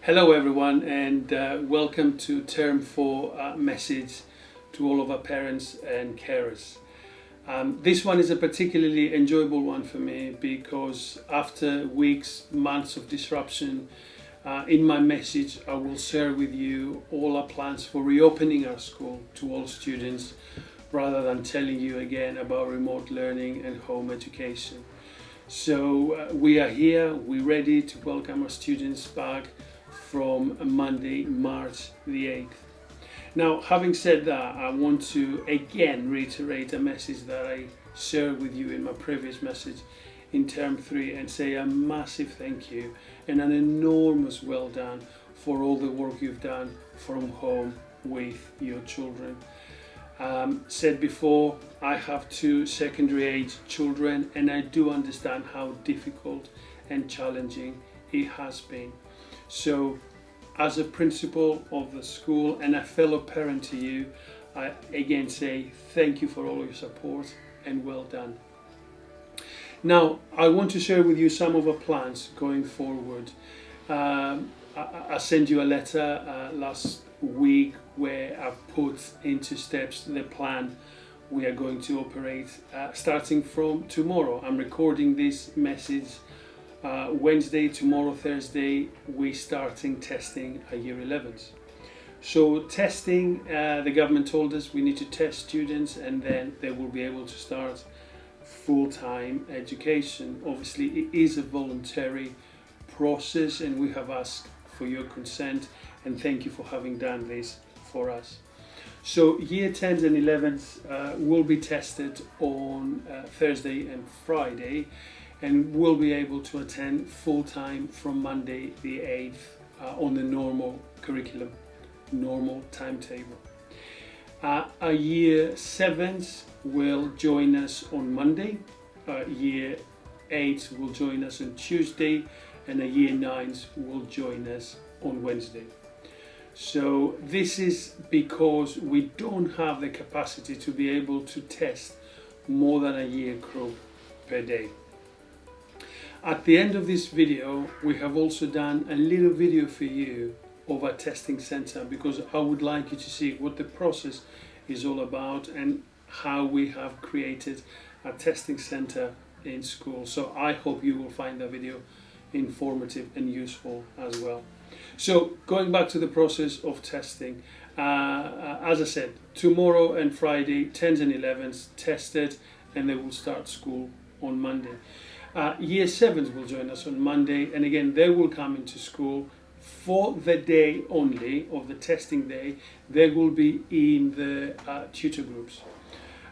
Hello everyone, and welcome to Term 4 message to all of our parents and carers. This one is a particularly enjoyable one for me because after weeks, months of disruption, in my message I will share with you all our plans for reopening our school to all students rather than telling you again about remote learning and home education. So we are here, we're ready to welcome our students back from Monday, March the 8th. Now, having said that, I want to again reiterate a message that I shared with you in my previous message in Term 3 and say a massive thank you and an enormous well done for all the work you've done from home with your children. Said before, I have two secondary age children and I do understand how difficult and challenging it has been. So as a principal of the school and a fellow parent to you, I again say thank you for all your support and well done. Now, I want to share with you some of our plans going forward. I sent you a letter last week where I've put into steps the plan we are going to operate starting from tomorrow. I'm recording this message Wednesday, tomorrow, Thursday, we're starting testing at Year 11s. So testing, the government told us we need to test students and then they will be able to start full-time education. Obviously, it is a voluntary process and we have asked for your consent and thank you for having done this for us. So Year 10s and 11s will be tested on Thursday and Friday, and will be able to attend full-time from Monday the 8th on the normal curriculum, normal timetable. Our Year 7s will join us on Monday, Year 8 will join us on Tuesday, and a Year 9s will join us on Wednesday. So this is because we don't have the capacity to be able to test more than a year group per day. At the end of this video, we have also done a little video for you of our testing center because I would like you to see what the process is all about and how we have created a testing center in school. So I hope you will find that video informative and useful as well. So going back to the process of testing, as I said, tomorrow and Friday, 10s and 11s tested and they will start school on Monday. Year 7s will join us on Monday, and again they will come into school for the day only of the testing day. They will be in the tutor groups.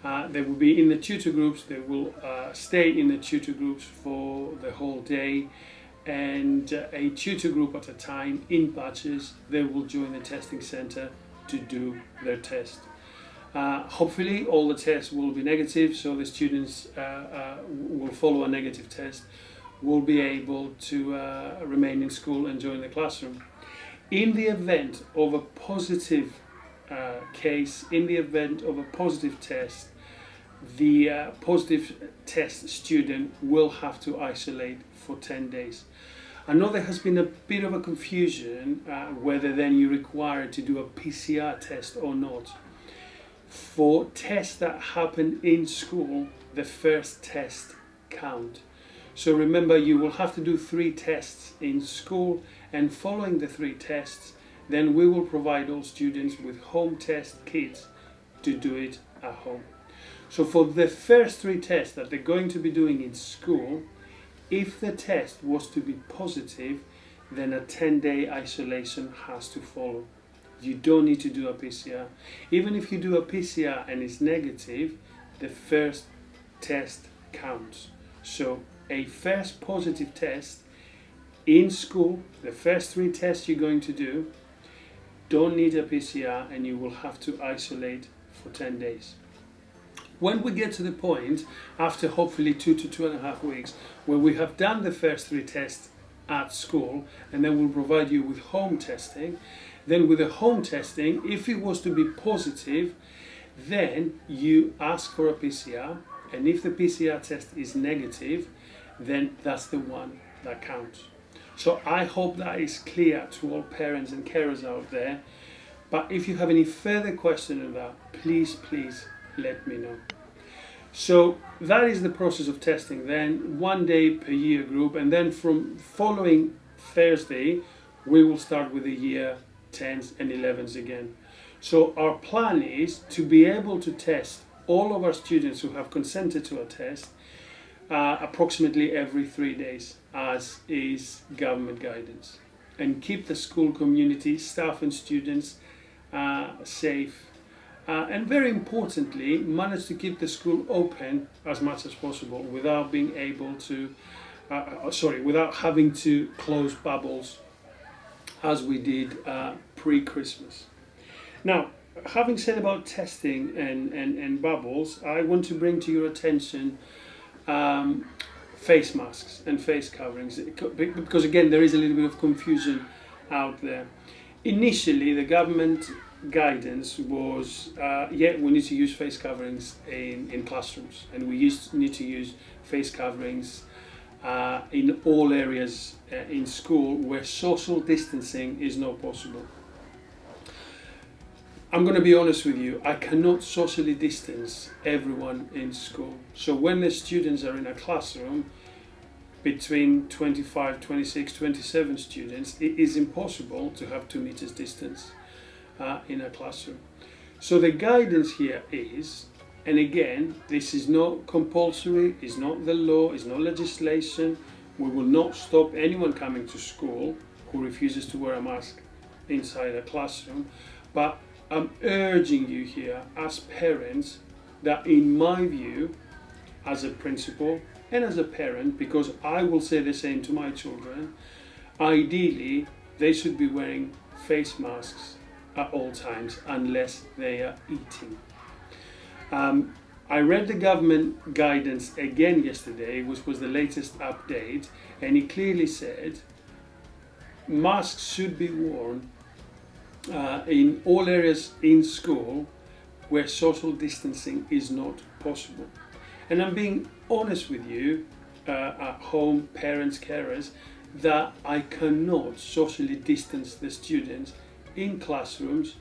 They will be in the tutor groups. They will stay in the tutor groups for the whole day, and a tutor group at a time in batches. They will join the testing center to do their test. Hopefully all the tests will be negative, so the students will follow a negative test, will be able to remain in school and join the classroom. In the event of a positive case, in the event of a positive test, the positive test student will have to isolate for 10 days. I know there has been a bit of a confusion whether then you're required to do a PCR test or not. For tests that happen in school, the first test count. So remember, you will have to do 3 tests in school, and following the 3 tests, then we will provide all students with home test kits to do it at home. So for the first 3 tests that they're going to be doing in school, if the test was to be positive, then a 10-day isolation has to follow. You don't need to do a PCR. Even if you do a PCR and it's negative, the first test counts. So a first positive test in school, the first 3 tests you're going to do, don't need a PCR and you will have to isolate for 10 days. When we get to the point, after hopefully 2 to 2.5 weeks, where we have done the first 3 tests at school and then we'll provide you with home testing, then with the home testing, if it was to be positive, then you ask for a PCR, and if the PCR test is negative, then that's the one that counts. So I hope that is clear to all parents and carers out there. But if you have any further question on that, please let me know. So that is the process of testing. Then 1 day per year group, and then from following Thursday, we will start with the year 10s and 11s again. So our plan is to be able to test all of our students who have consented to a test approximately every 3 days, as is government guidance, and keep the school community, staff and students safe, and very importantly, manage to keep the school open as much as possible without being able to, without having to close bubbles as we did pre-Christmas. Now, having said about testing and bubbles, I want to bring to your attention face masks and face coverings, because again there is a little bit of confusion out there. Initially the government guidance was we need to use face coverings in classrooms, and we need to use face coverings in all areas in school where social distancing is not possible. I'm going to be honest with you, I cannot socially distance everyone in school. So when the students are in a classroom between 25, 26, 27 students, it is impossible to have 2 meters distance in a classroom. So the guidance here is, and again, this is not compulsory, it's not the law, it's not legislation. We will not stop anyone coming to school who refuses to wear a mask inside a classroom, but I'm urging you here as parents that, in my view, as a principal and as a parent, because I will say the same to my children, ideally they should be wearing face masks at all times unless they are eating. I read the government guidance again yesterday, which was the latest update, and it clearly said masks should be worn in all areas in school where social distancing is not possible. And I'm being honest with you, at home, parents, carers, that I cannot socially distance the students in classrooms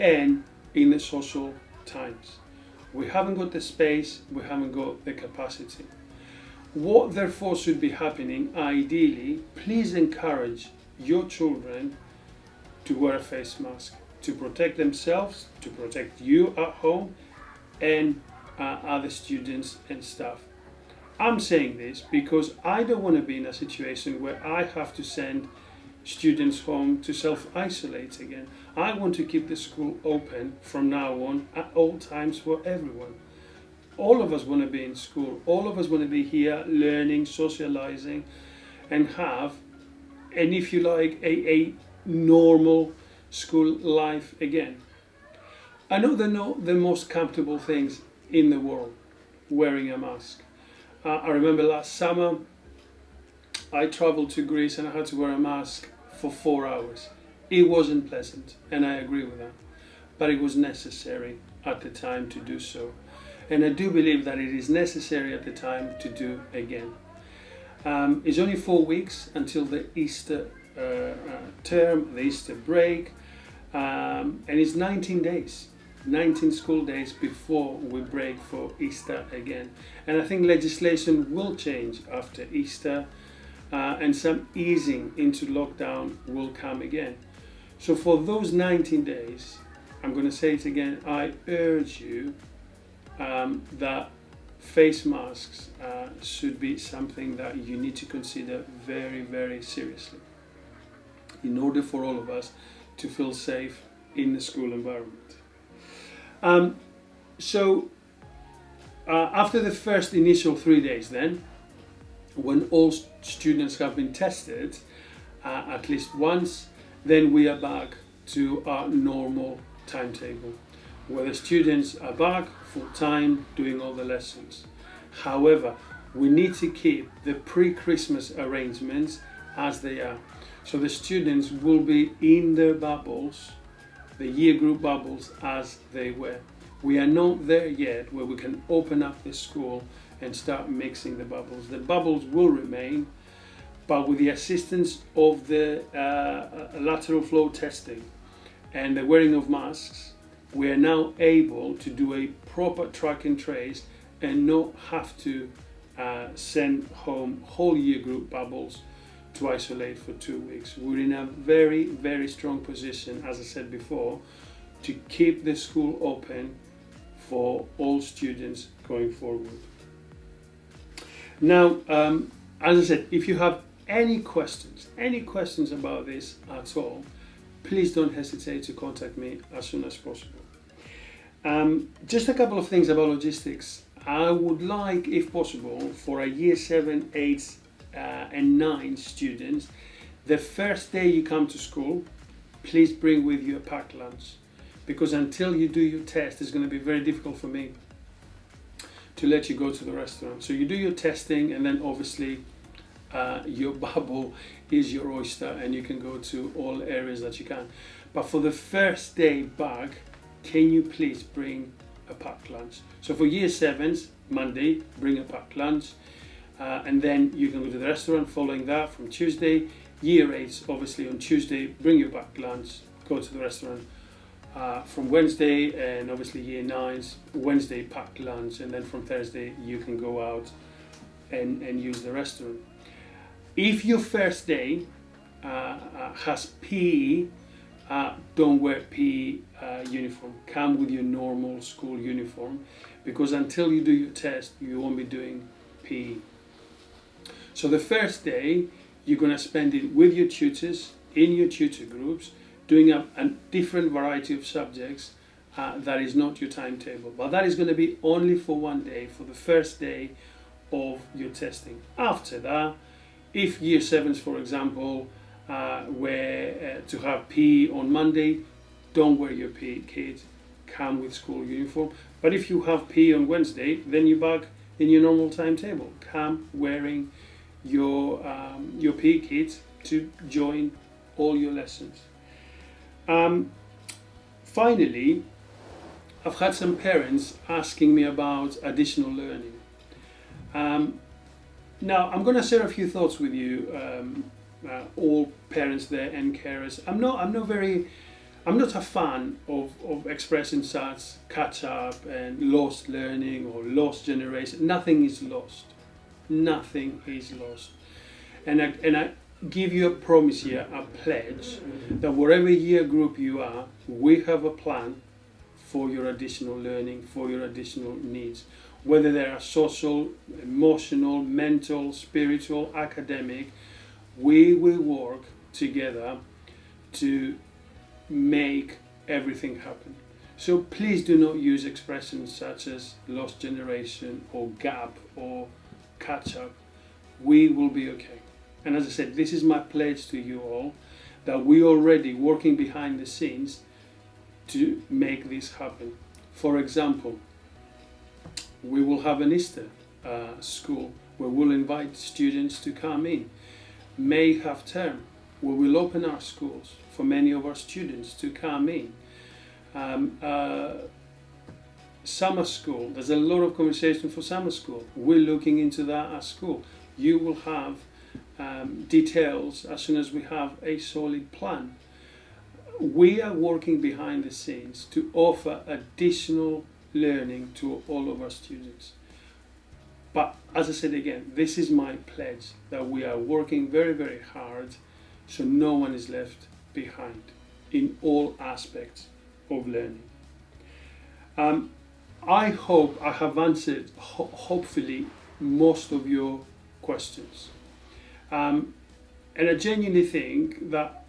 and in the social times. We haven't got the space, we haven't got the capacity. What therefore should be happening, ideally, please encourage your children to wear a face mask, to protect themselves, to protect you at home, and other students and staff. I'm saying this because I don't want to be in a situation where I have to send students home to self-isolate again. I want to keep the school open from now on at all times for everyone. All of us want to be in school. All of us want to be here learning, socializing, and have, and if you like, a normal school life again. I know they're not the most comfortable things in the world, wearing a mask. I remember last summer I traveled to Greece and I had to wear a mask for 4 hours. It wasn't pleasant, and I agree with that, but it was necessary at the time to do so, and I do believe that it is necessary at the time to do again. It's only 4 weeks until the Easter term, the Easter break, and it's 19 days, 19 school days before we break for Easter again. And I think legislation will change after Easter, and some easing into lockdown will come again. So for those 19 days, I'm going to say it again, I urge you that face masks should be something that you need to consider very, very seriously in order for all of us to feel safe in the school environment. After the first initial 3 days then, when all students have been tested at least once, then we are back to our normal timetable, where the students are back full time doing all the lessons. However, we need to keep the pre-Christmas arrangements as they are. So the students will be in their bubbles, the year group bubbles, as they were. We are not there yet where we can open up the school and start mixing the bubbles. The bubbles will remain, but with the assistance of the lateral flow testing and the wearing of masks, we are now able to do a proper track and trace and not have to send home whole year group bubbles to isolate for 2 weeks. We're in a very, very strong position, as I said before, to keep the school open for all students going forward. Now, as I said, if you have any questions about this at all, please don't hesitate to contact me as soon as possible. Just a couple of things about logistics. I would like, if possible, for a year 7, 8 and 9 students, the first day you come to school, please bring with you a packed lunch, because until you do your test, it's going to be very difficult for me to let you go to the restaurant. So you do your testing, and then obviously your bubble is your oyster, and you can go to all areas that you can. But for the first day back, can you please bring a packed lunch? So for year 7s, Monday, bring a packed lunch, and then you can go to the restaurant following that from Tuesday. Year 8s, obviously on Tuesday, bring your packed lunch, go to the restaurant. From Wednesday, and obviously year 9s, Wednesday packed lunch, and then from Thursday you can go out and use the restaurant. If your first day has PE, don't wear PE uniform. Come with your normal school uniform, because until you do your test, you won't be doing PE. So the first day, you're going to spend it with your tutors, in your tutor groups, doing a different variety of subjects that is not your timetable. But that is going to be only for one day, for the first day of your testing. After that, if year 7s, for example, were to have PE on Monday, don't wear your PE kit, come with school uniform. But if you have PE on Wednesday, then you're back in your normal timetable. Come wearing your PE kit to join all your lessons. Finally, I've had some parents asking me about additional learning. Now, I'm going to share a few thoughts with you, all parents there and carers. I'm not a fan of expressing such catch up and lost learning or lost generation. Nothing is lost. Nothing is lost. And I give you a promise here, a pledge, that whatever year group you are, we have a plan for your additional learning, for your additional needs. Whether they are social, emotional, mental, spiritual, academic, we will work together to make everything happen. So please do not use expressions such as lost generation or gap or catch up. We will be okay. And as I said, this is my pledge to you all, that we are already working behind the scenes to make this happen. For example, we will have an Easter school where we'll invite students to come in. May half term, where we'll open our schools for many of our students to come in. Summer school, there's a lot of conversation for summer school. We're looking into that at school. You will have details as soon as we have a solid plan. We are working behind the scenes to offer additional learning to all of our students. But as I said again, this is my pledge, that we are working very, very hard so no one is left behind in all aspects of learning. I hope I have answered, hopefully, most of your questions. And I genuinely think that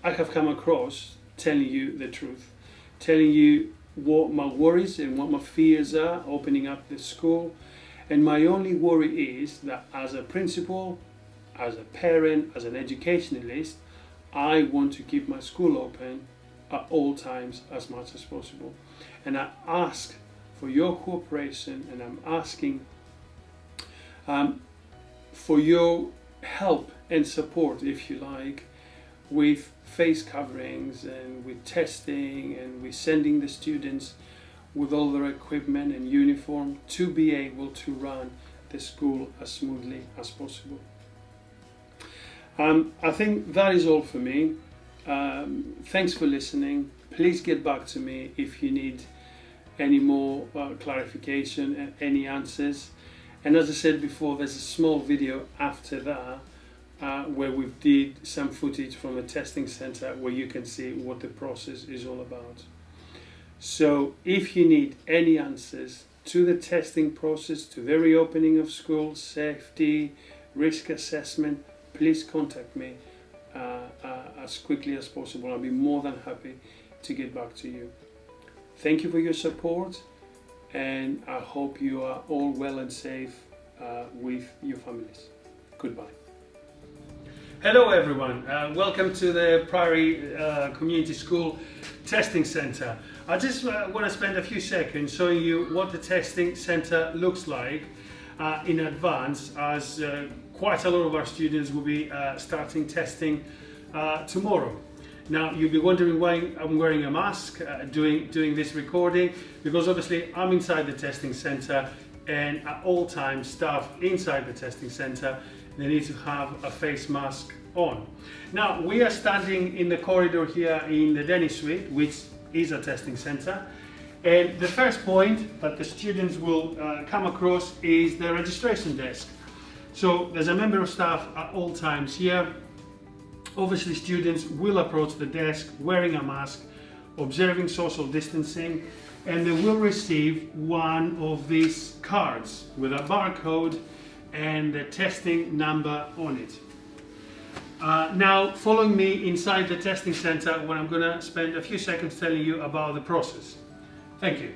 I have come across telling you the truth, telling you what my worries and what my fears are opening up the school. And my only worry is that as a principal, as a parent, as an educationalist, I want to keep my school open at all times as much as possible. And I ask for your cooperation, and I'm asking for your help and support, if you like, with face coverings and with testing and with sending the students with all their equipment and uniform to be able to run the school as smoothly as possible. I think that is all for me. Thanks for listening. Please get back to me if you need any more clarification and any answers. And as I said before, there's a small video after that where we did some footage from the testing center where you can see what the process is all about. So if you need any answers to the testing process, to the reopening of schools, safety, risk assessment, please contact me as quickly as possible. I'll be more than happy to get back to you. Thank you for your support, and I hope you are all well and safe with your families. Goodbye. Hello everyone, welcome to the Priory Community School Testing Centre. I just want to spend a few seconds showing you what the testing centre looks like in advance, as quite a lot of our students will be starting testing tomorrow. Now you'll be wondering why I'm wearing a mask doing this recording, because obviously I'm inside the testing centre, and at all times staff inside the testing centre, they need to have a face mask on. Now we are standing in the corridor here in the Denny Suite, which is a testing centre, and the first point that the students will come across is the registration desk. So there's a member of staff at all times here. Obviously students will approach the desk wearing a mask, observing social distancing, and they will receive one of these cards with a barcode and the testing number on it. Now following me inside the testing centre, where I'm going to spend a few seconds telling you about the process. Thank you.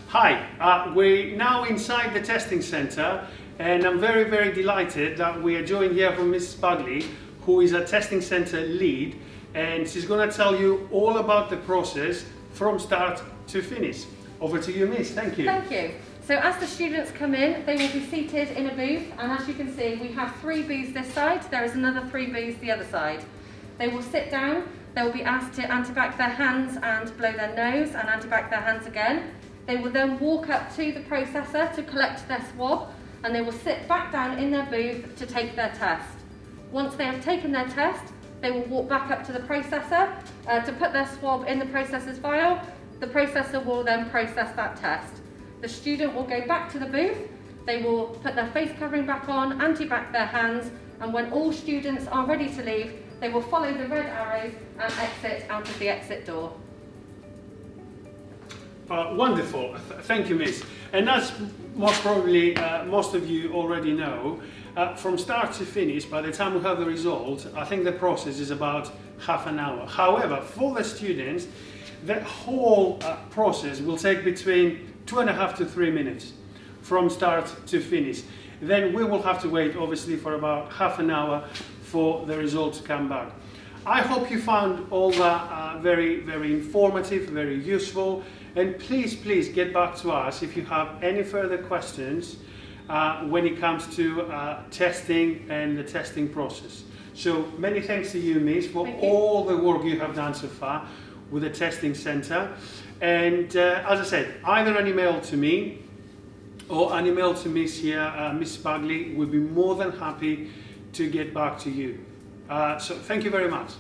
Hi, we're now inside the testing centre, and I'm very delighted that we are joined here from Mrs. Bagley, who is a testing centre lead, and she's going to tell you all about the process from start to finish. Over to you, Miss. Thank you. Thank you. So as the students come in, they will be seated in a booth, and as you can see, we have 3 booths this side, there is another 3 booths the other side. They will sit down, they will be asked to antibac their hands and blow their nose and antibac their hands again. They will then walk up to the processor to collect their swab, and they will sit back down in their booth to take their test. Once they have taken their test, they will walk back up to the processor to put their swab in the processor's vial. The processor will then process that test. The student will go back to the booth, they will put their face covering back on, antibac their hands, and when all students are ready to leave, they will follow the red arrows and exit out of the exit door. Wonderful, thank you, Miss. And as most probably most of you already know, from start to finish, by the time we have the result, I think the process is about half an hour. However, for the students, the whole process will take between 2.5 to 3 minutes from start to finish. Then we will have to wait, obviously, for about half an hour for the result to come back. I hope you found all that very informative, very useful, and please get back to us if you have any further questions when it comes to testing and the testing process. So many thanks to you, Miss, for all the work you have done so far with the testing centre. And as I said, either an email to me or an email to Miss here, Miss Bagley, will be more than happy to get back to you. So thank you very much.